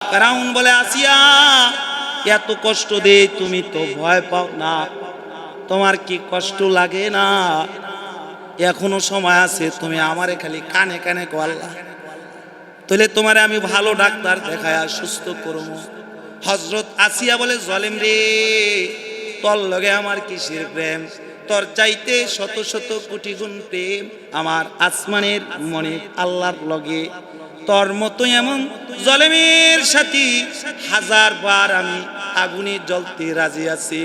ফেরাউন বলে, আসিয়া এত কষ্ট দে, তুমি তো ভয় পাও না, তোমার কি কষ্ট লাগে না? এখনো সময় আছে, তুমি আমারে খালি কানে কানে কও আল্লাহ, তাহলে তোমারে আমি ভালো ডাক্তার দেখায়া সুস্থ করব। হযরত আসিয়া বলে, জালেম রে, তোর লগে আমার কিসের প্রেম? তোর চাইতে শত শত কোটি গুণ প্রেম আমার আসমানের মনে আল্লাহর লগে। তোর মতো এমন জালেমের সাথী 1000 বার আমি আগুনে জ্বলতে রাজি আছি,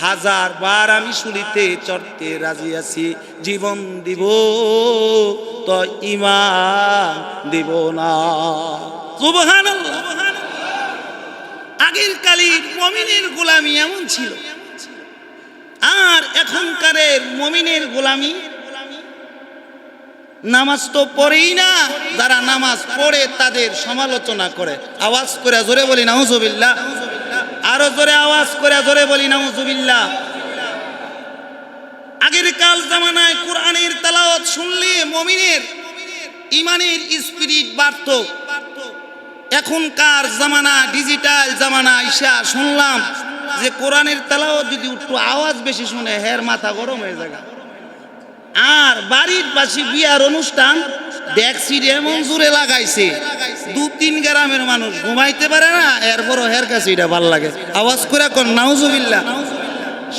1000 বার আমি শুলিতে চড়তে রাজি আছি, জীবন দিব তো ঈমান দিব না। সুবহানাল্লাহ। আগের কালের মুমিনের গোলামি এমন ছিল, আর এখনকারের মুমিনের গোলামি, নামাজ তো পড়েই না, যারা নামাজ পড়ে তাদের সমালোচনা করে। আওয়াজ করে জোরে বলি নাউজুবিল্লাহ, আরো জোরে আওয়াজ করে জোরে বলি নাউজুবিল্লাহ। আগের কাল জামানায় কোরআনের তেলাওয়াত শুনলে মুমিনের ঈমানের স্পিরিট বাড়তো। এখনকার জামানা ডিজিটাল জামানা আইসা শুনলাম যে কোরআনের তেলাওয়াত যদি একটু আওয়াজ বেশি শুনে হের মাথা গরম হয়ে যায়। আর বাড়ির পাশে বিয়ার অনুষ্ঠান দেখছি এমন জোরে লাগাইছে, 2-3 গ্রামের মানুষ ঘুমাইতে পারে না, এরপরও হের কাছে এটা ভাল লাগে। আওয়াজ করে কোন নাউজুবিল্লাহ।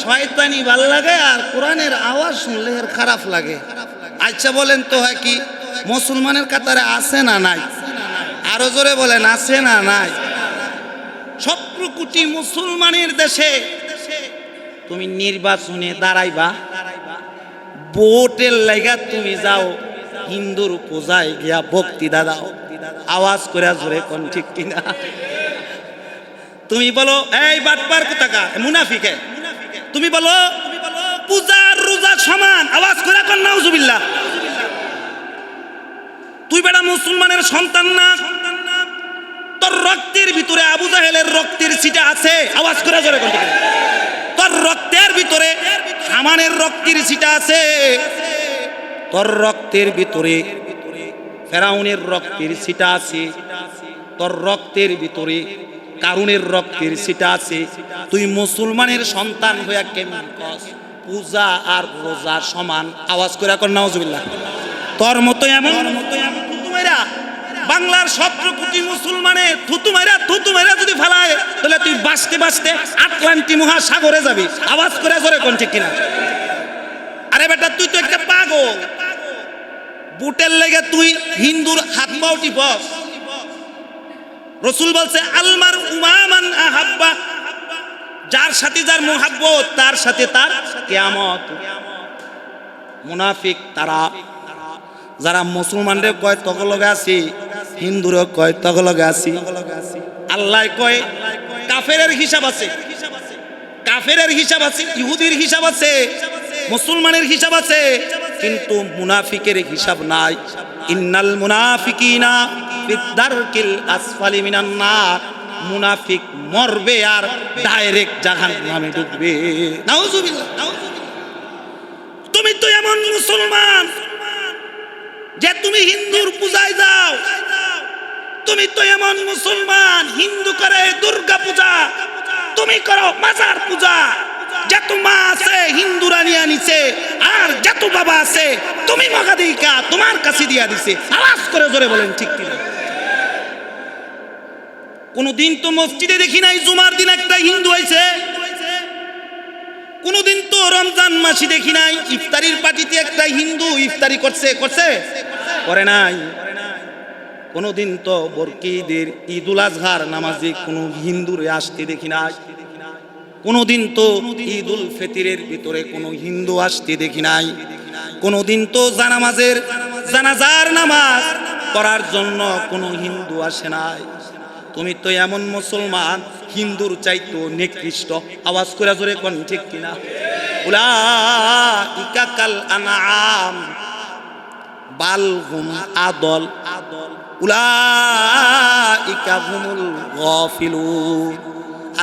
শয়তানি ভাল লাগে আর কোরআনের আওয়াজ শুনলে এর খারাপ লাগে। আচ্ছা বলেন তো, হয় কি মুসলমানের কাতারে আছে না নাই? আরো জোরে বলেন, আছে না নাই? 17 কোটি মুসলমানের দেশে তুমি নির্বাচনে দাঁড়াইবা, ভোটের লাগা তুমি যাও হিন্দুর পূজায় গিয়া বক্তৃতা দাও। আওয়াজ করে জোরে কোন ঠিক কিনা? তুমি বলো, এই বাটপার কোথাকার মুনাফিকে, তুমি বলো পূজা রোজা সমান। আওয়াজ করে কোন নাউজুবিল্লাহ। তুই বেটা মুসলমানের সন্তান না? তোর রক্তের ভিতরে আবু জাহেলের রক্তের ছিটা আছে। আওয়াজ করে জোরে কোন ঠিক কিনা? তোর রক্তের ভিতরে হামানের রক্তের ছিটা আছে, তোর রক্তের ভিতরে ফেরাউনের রক্তের ছিটা আছে, তোর রক্তের ভিতরে কারুনের রক্তের ছিটা আছে। তুই মুসলমানের সন্তান হইয়া কেমন কস পূজা আর রোজা সমান? আওয়াজ করে কর নাউজুবিল্লাহ। তোর মতো এমন থুতুমেরা বাংলার 17 কোটি মুসলমানের থুতুমেরা যদি ফেলায়, তাহলে তুই বাঁচতে বাঁচতে আটলান্টিক মহাসাগরে যাবি। আওয়াজ করে জোরে কোন ঠিক কিনা? আরে বেটা, তুই তো একটা পাগল। বুটের লেগে তুই হিন্দুর হাত পাও টিপস। রাসূল বলছে, আলমার উমামান আহাব্বা, যার সাথে যার মুহাব্বত তার সাথে তার কিয়ামত। মুনাফিক তারা যারা মুসলমানদের কয় তগলগে আছি, হিন্দুরও কয় তগলগে আছি। আল্লাহ কয় কাফেরের হিসাব আছে, কাফেরের হিসাব আছে, ইহুদির হিসাব আছে, মুসলমানের হিসাব আছে, কিন্তু মুনাফিকের হিসাব নাই। ইন্নাল মুনাফিকিনা ফিদ-দারকিল আসফালি মিনান নার। মুনাফিক মরবে আর ডাইরেক্ট জাহান্নামে ঢুকবে। নাউজুবিল্লাহ। তুমি তো এমন মুসলমান যে তুমি হিন্দুর পূজায় যাও, তুমি তো এমন মুসলমান হিন্দু করে দুর্গা পূজা, তুমি করো মাজার পূজা। যত মা আছে হিন্দুরা নিয়ে নিছে, আর যত বাবা আছে তুমি মগাদিকা তোমার কাছে দিয়া দিছে। আওয়াজ করে জোরে বলেন ঠিক কিনা? কোনদিন তো মসজিদে দেখি নাই জুমার দিন একটা হিন্দু হয়েছে, কোনদিন তো রমজান মাসে দেখি নাই ইফতারির পার্টিতে একটা হিন্দু ইফতারি করে নাই। কোনদিন তো বরকিদের ঈদুল আজহার নামাজে কোনো হিন্দুরে আসতে দেখি নাই। কোনদিন তো ঈদুল ফিতরের ভিতরে কোনো হিন্দু আসতে দেখি নাই। কোনদিন তো জানাজার নামাজ পড়ার জন্য কোনো হিন্দু আসে নাই। তুমি তো এমন মুসলমান হিন্দুর চাইতো নিকৃষ্ট। আওয়াজ করে জোরে কোন ঠিক কিনা? উলাইকা কাল আনআম বাল হুম আদল, উলাইকা হুমুল গাফিলুন।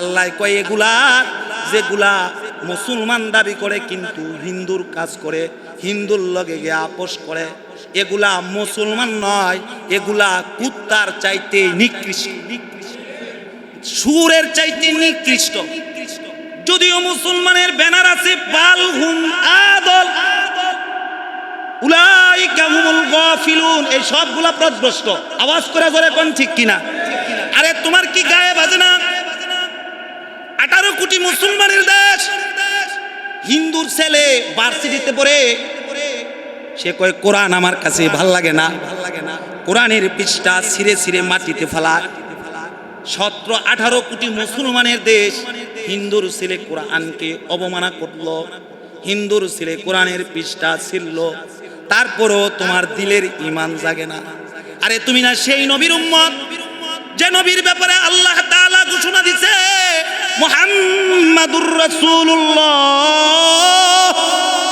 আল্লাহ কয় এগুলা যেগুলা মুসলমান দাবি করে কিন্তু হিন্দুর কাজ করে, হিন্দুর লগে গিয়ে আপোষ করে, এগুলা মুসলমান নয়, এগুলা কুত্তার চাইতে নিকৃষ্ট। সুরের চাইতে নিকৃষ্ট। যদিও মুসলমানের ব্যানার আছে বালহুম আদল, উলাইকা হুমুল গাফিলুন, এই সবগুলা পথভ্রষ্ট। আওয়াজ করে জোরে কোন ঠিক কিনা? আরে তোমার কি গায়ে বাজে না? 18 কোটি মুসলমানের দেশ, হিন্দুর ছেলে ভার্সিটিতে পড়ে, সে কয় কোরআন আমার কাছে ভাল লাগে না, কোরআনের পৃষ্ঠা ছিঁড়ে ছিঁড়ে মাটিতে ফেলায়। 17-18 কোটি মুসলমানের দেশ, হিন্দুর ছেলে কোরআনকে অবমাননা করলো, হিন্দুর ছেলে কোরআনের পৃষ্ঠা ছিঁড়ল, তারপরও তোমার দিলের ঈমান জাগে না। আরে তুমি না সেই নবীর উম্মত যে নবীর ব্যাপারে আল্লাহ তাআলা ঘোষণা দিয়েছে মুহাম্মাদুর রাসূলুল্লাহ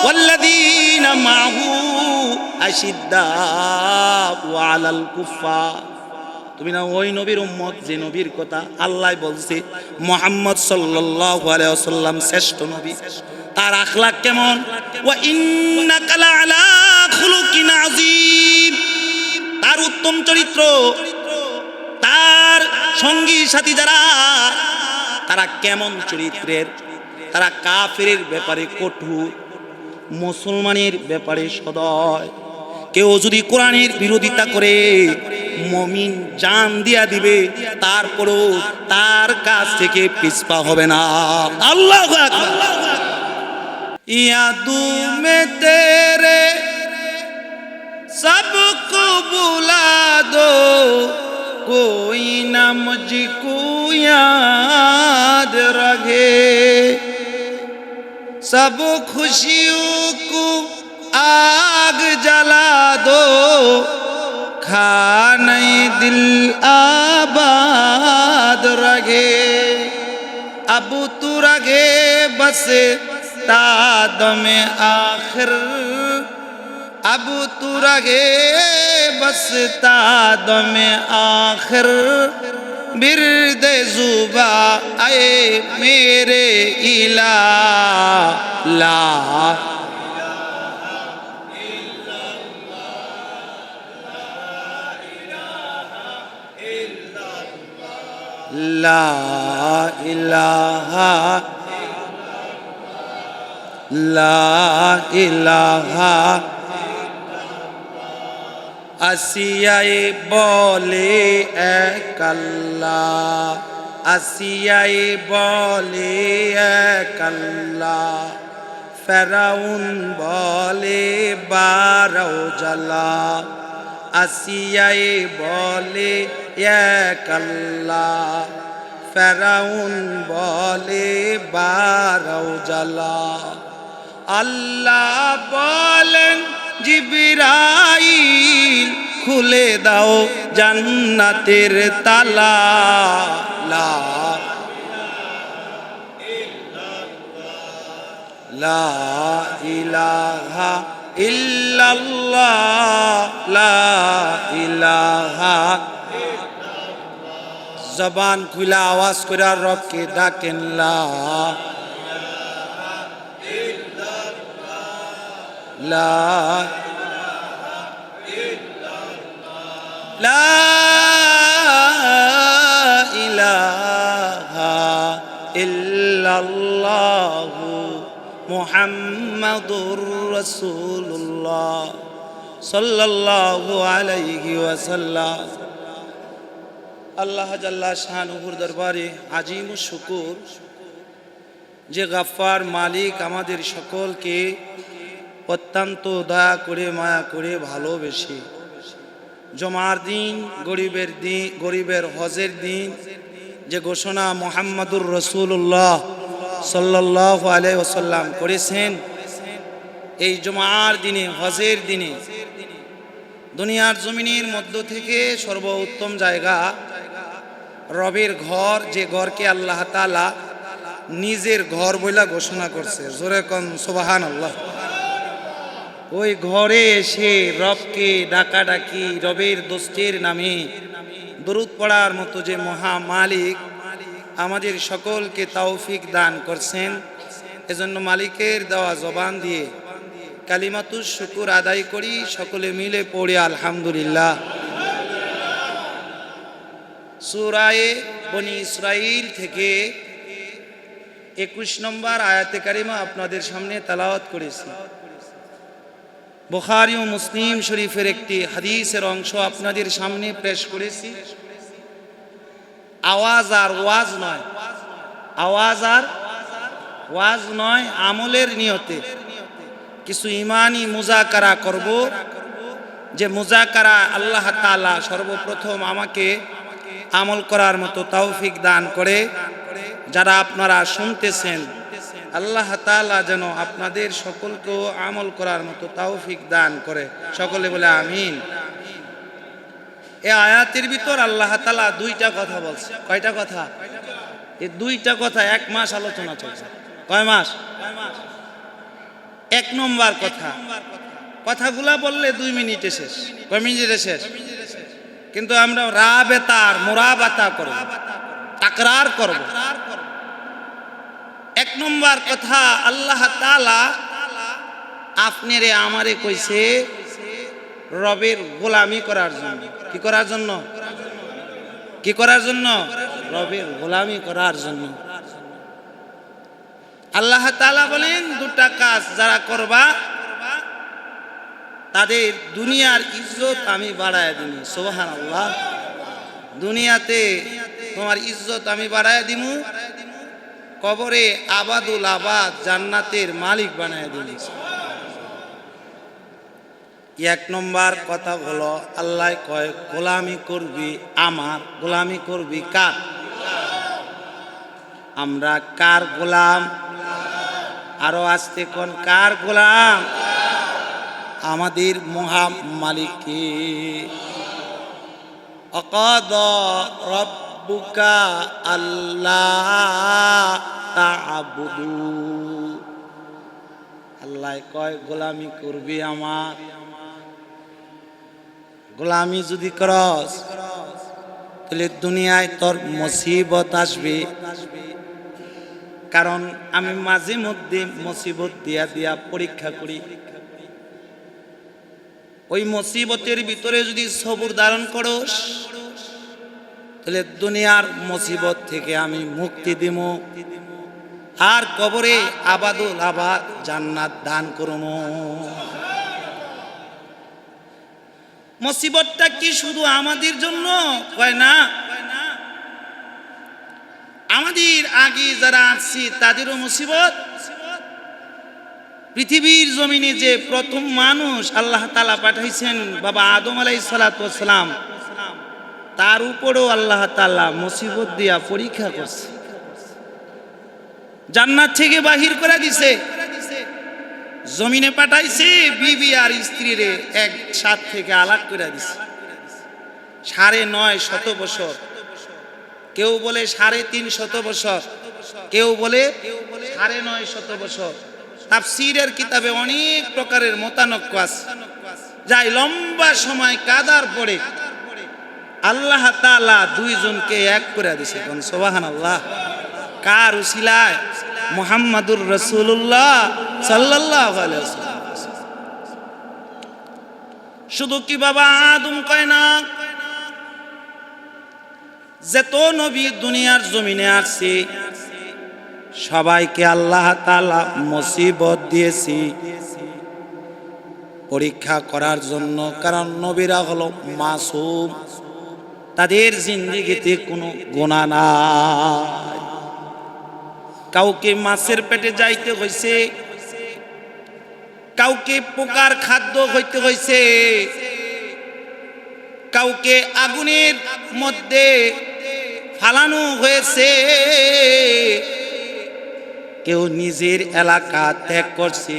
ওয়াল্লাযীনা মাহু আশিদ্দাউ আলাল কুফার। তুমি না ওই নবীর উম্মত যে নবীর কথা আল্লাহ বলছে মুহাম্মদ সাল্লাল্লাহু আলাইহি ওয়াসাল্লাম শ্রেষ্ঠ নবী, তার আখলাক কেমন? ওয়া ইন্নাকা লাআলা খুলুকিন আযীম, তার উত্তম চরিত্র, তার সঙ্গী সাথী যারা তারা কেমন চরিত্রের, তারা কাফেরের ব্যাপারে কঠোর, মুসলমানের ব্যাপারে সদয়। কেউ যদি কোরআনের বিরোধিতা করে মুমিন জান দিয়া দিবে, তারপরও তার কাছ থেকে পিছপা হবে না। আল্লাহু আকবার। यादू में तेरे सबको बुला दो, कोई न मुझको याद रखे, सब खुशियों को आग जला दो, खाने दिल आबाद रखे, अब तू रखे बस तादम आखिर, अब तू रहे बस तादम आखिर, बिरद जुबा आए मेरे इला ला ला इलाहा ला इलाहा। আসিয়ায়ে বলে এক আল্লাহ, আসিয়ায়ে বলে এক আল্লাহ, ফেরাউন বলে 12 জ্বালা, আসিয়ায়ে বলে এক আল্লাহ, ফেরাউন বলে 12 জ্বালা। আল্লাহ বলেন জিবরাইল খুলে দাও জান্নাতের তালা, লা লা ইলাহা ইল্লাল্লাহ, লা ইলাহা। জবান খুলে আওয়াজ করে রবকে ডাকেন, লা লা লা ইলাহা ইল্লাল্লাহ মুহাম্মাদুর রাসূলুল্লাহ সাল্লাল্লাহু আলাইহি ওয়াসাল্লাম। আল্লাহ জাল্লা শানুহুর দরবারে আজিম শুকুর যে গাফফার মালিক আমাদের সকলকে অত্যন্ত দয়া করে মায়া করে ভালোবেসে জমার দিন, গরিবের হজের দিন যে ঘোষণা মুহাম্মাদুর রাসূলুল্লাহ সাল্লাল্লাহু আলাইহি ওয়াসাল্লাম করেছেন, এই জমার দিনে, হজের দিনে দুনিয়ার জমিনের মধ্য থেকে সর্বোত্তম জায়গা রবের ঘর, যে ঘরকে আল্লাহ তাআলা নিজের ঘর বইলা ঘোষণা করছে। জোরে কোন সুবহানাল্লাহ। ওই ঘরে এসে রবকে ডাকাডাকি, রবের দোস্তের নামে দরুদ পড়ার মতো যে মহা মালিক আমাদের সকলকে তৌফিক দান করছেন, এজন্য মালিকের দেওয়া জবান দিয়ে কালিমাতুশ শুকুর আদায় করি। সকলে মিলে পড়ি আলহামদুলিল্লাহ। সূরা বনি ইসরাইল থেকে 21 নম্বর আয়াতে কারিমা আপনাদের সামনে তেলাওয়াত করেছি। বুখারী ও মুসলিম শরীফের একটি হাদিসের অংশ আপনাদের সামনে পেশ করেছি। আওয়াজ আর ওয়াজ নয়, আওয়াজ আর ওয়াজ নয়, আমলের নিয়তে কিছু ইমানি মুজাকারা করব, যে মুজাকারা আল্লাহ তাআলা সর্বপ্রথম আমাকে আমল করার মতো তৌফিক দান করে। যারা আপনারা শুনতেছেন, আল্লাহ তাআলা যেন আপনাদের সকলকেও আমল করার মতো তৌফিক দান করে। সকলে বলে আমিন। এই আয়াতের ভিতর আল্লাহ তাআলা দুইটা কথা বলছে। কয়টা কথা? এই দুইটা কথা 1 মাস আলোচনা চলছে। কয় মাস? 1 নম্বর কথা, কথাগুলা বললে 2 মিনিটে শেষ। কয় মিনিটে শেষ? কিন্তু আমরা রাবেতার মুরাবাতা করব, তাকরার করব। 1 নম্বর কথা, আল্লাহ তাআলা আপনারে আমারে কইছে রবের গোলামি করার জন্য। কি করার জন্য? কি করার জন্য? রবের গোলামি করার জন্য। আল্লাহ তাআলা বলেন, দুটা কাজ যারা করবা তাদের দুনিয়ার ইজ্জত আমি বাড়ায় দিমু। সুবহানাল্লাহ। দুনিয়াতে তোমার ইজ্জত আমি বাড়ায় দিমু, কবরে আবাদুল আবাদ জান্নাতের মালিক বানায় দিমু। 1 নম্বর কথা হলো, আল্লাহ কয় গোলামি করবি আমার। গোলামি করবি কার? আমরা কার গোলাম? আরো আসতে কোন কার গোলাম? আমাদের মহা মালিককে। আকাদা রাব্বুকা আল্লাহ তা'বুদু। আল্লাহ কয় গোলামি করবি আমার। গোলামি যদি করস তাহলে দুনিয়ায় তোর মুসিবত আসবে। কারণ আমি মাঝে মধ্যে মুসিবত দিয়া দিয়া পরীক্ষা করি। ওই মুসিবতের ভিতরে যদি সবুর ধারণ করস তাহলে দুনিয়ার মুসিবত থেকে আমি মুক্তি দিব, আর কবরে আবাদুল আবাদ জান্নাত দান করব। মুসিবতটা কি শুধু আমাদের জন্য? কয় না, আমাদের আগে যারা আছি তাদেরও মুসিবত। পৃথিবীর জমিনে যে প্রথম মানুষ আল্লাহ তাআলা পাঠাইছেন বাবা আদম আলাইহিস সালাতু ওয়াস সালাম, তার উপরেও আল্লাহ তাআলা মুসিবত দিয়া পরীক্ষা করছে। জান্নাত থেকে বাহির করে দিছে, জমিনে পাঠাইছে, বিবি আর স্ত্রীরে একসাথ থেকে আলাদা করে দিছে। 950 বছর, কেউ বলে 350 বছর, কেউ বলে 950 বছর। তাফসীরের কিতাবে অনেক প্রকারের মতানক্য আছে। যাই লম্বা সময় কাদার পরে আল্লাহ তাআলা দুইজনকে এক করে দিছে। সুবহানাল্লাহ। কার উসিলায়? মুহাম্মাদুর রাসূলুল্লাহ সাল্লাল্লাহু আলাইহি ওয়াসাল্লাম। শুধু কি বাবা আদম কয় না, যত নবী দুনিয়ার জমিনে আসছে সবাইকে আল্লাহ তাআলা মুসিবত দিয়েছি পরীক্ষা করার জন্য। কারণ নবীরা হলো মাসুম, তাদের জিন্দেগিতে কোনো গুনাহ নাই। কাউকে মাছের পেটে যাইতে হইছে, কাউকে পোকার খাদ্য হইতে হইছে, কাউকে আগুনের মধ্যে ফালানো হয়েছে, কেউ নিজের এলাকা ত্যাগ করছে।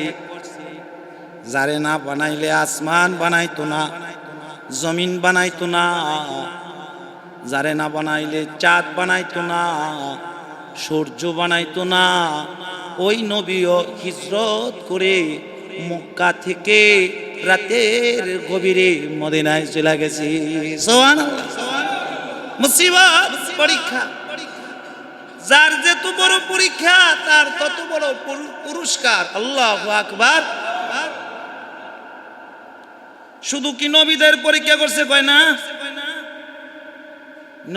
যারে না বানাইলে আসমান বানাইতো না, জমিন বানাইতো না, যারে না বানাইলে চাঁদ বানাইতো না, সূর্য বানাইতো না। ওই নবীও হিজরত করে মক্কা থেকে রাতের গভীরে মদিনায় চলে গেছে। সুবহানাল্লাহ। মুসিবত, পরীক্ষা। যার যত বড় পরীক্ষা তার তত বড় পুরস্কার। আল্লাহু আকবার। শুধু কি নবীদের পরীক্ষা করছে? কয় না,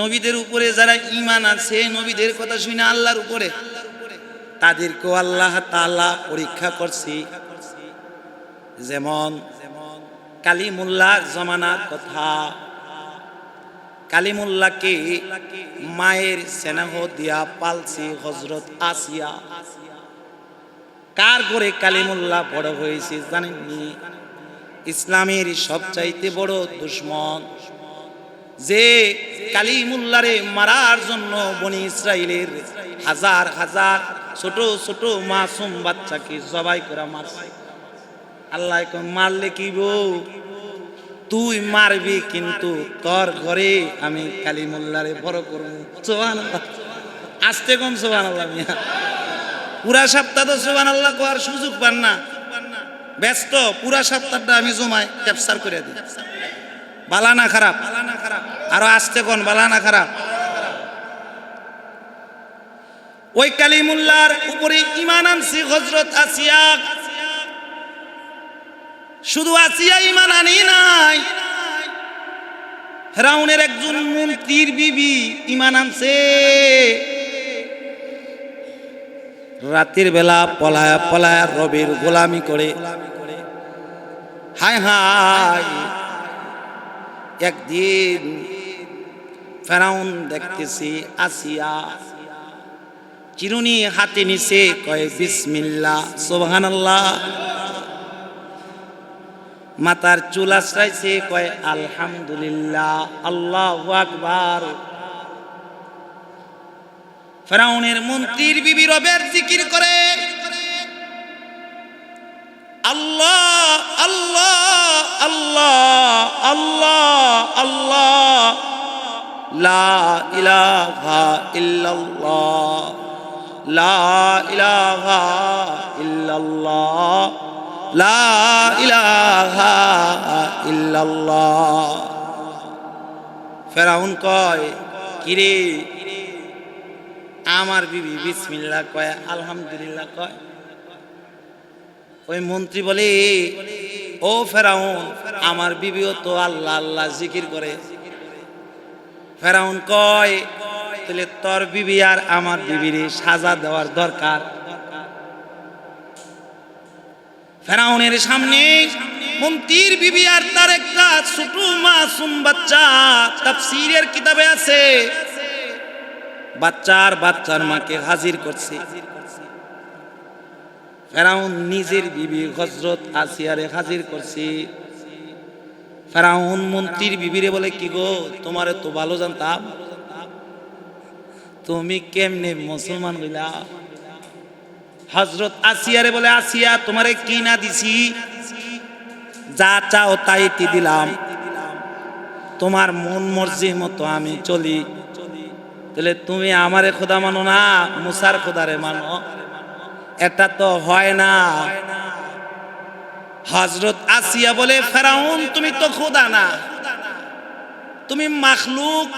নবীদের উপরে যারা ঈমান আছে, নবীদের কথা শুনে আল্লাহর উপরে, তাদেরকেও আল্লাহ তাআলা পরীক্ষা করছে। যেমন কালিমুল্লাহ জমানার কথা, কালিমুল্লাহকে মায়ের স্নেহ দিয়া পালছে হযরত আসিয়া। কার করে কালিমুল্লাহ বড় হয়েছে জানেননি? ইসলামের সবচাইতে বড় দুশমন, যে কালিমুল্লাহরে মারার জন্য বনি ইসরাইলের হাজার হাজার ছোট ছোট মাসুম বাচ্চাকে জবাই করে মারছে। আল্লাহ মারলে কি বউ, তুই মারবি কিন্তু তোর ঘরে আমি কালিমুল্লাহরে বড় করব। সুবহানাল্লাহ, আস্তে কম সুবহানাল্লাহ। মিয়া পুরা সপ্তাহ তো সুবহানাল্লাহ কোয়ার সুযোগ পান না, ব্যস্ত। পুরা সপ্তাহটা আমি জমায় ক্যাপচার করে দিই। বালা না খারাপ? আরো আস্তে কোন, বালা না খারাপ? ওই কালিমুল্লাহর উপরে ঈমান আনছে হযরত আসিয়া। শুধু আসিয়া ঈমান আনি নাই, ফেরাউনের একজন মন্ত্রীর বিবি ঈমান আনছে। রাতের বেলা পলায়া পলায়া রবের গোলামি করে। হায় হায়, একদিন ফেরাউন দেখতেছি আসিয়া চিরুনি হাতে নিছে, কয় বিসমিল্লাহ, সুবহানাল্লাহ। মাথার চুল আশ্রাইছে, কয় আলহামদুলিল্লাহ, আল্লাহু আকবার। ফেরাউনের মন্ত্রীর বিবি রবের জিকির করে, আল্লাহ আল্লাহ আল্লাহ আল্লাহ আল্লাহ, লা ইলাহা ইল্লাল্লাহ, লা ইলাহা ইল্লাল্লাহ, লা ইলাহা ইল্লাল্লাহ। ফেরাউন কয়, কিরে আমার বিবি বিসমিল্লাহ কয়, আলহামদুলিল্লাহ কয়। ওই মন্ত্রী বলে, ও ফেরাউন, আমার বিবিও তো আল্লাহ আল্লাহ জিকির করে। ফেরাউন কয়, তাহলে তোর বিবি আর আমার বিবির সাজা দেওয়ার দরকার। ফেরাউনের সামনে মন্ত্রীর বিবি আর তার একটা ছোট মাসুম বাচ্চা। তাফসীরের কিতাবে আছে, বাচ্চার মাকে হাজির করছে। ফেরাউন নিজের বিবি হযরত আসিয়ারে হাজির করছে। ফেরাউন মন্ত্রীর বিবিরে বলে, কি গো, তোমারে তো ভালো জানতাম, তুমি কেমনে মুসলমান হইলা? হযরত আসিয়ারে বলে, আসিয়া তোমারে কি না দিছি? যা চাও তাই দিলাম, তোমার মন মর্জি মতো আমি চলি। তাহলে তুমি আমারে খোদা মানো না, মুসার খোদারে মানো? এটা তো হয় না। হযরত আসিয়া বলে, ফেরাউন তুমি তো খোদা না, তুমি মাখলুক।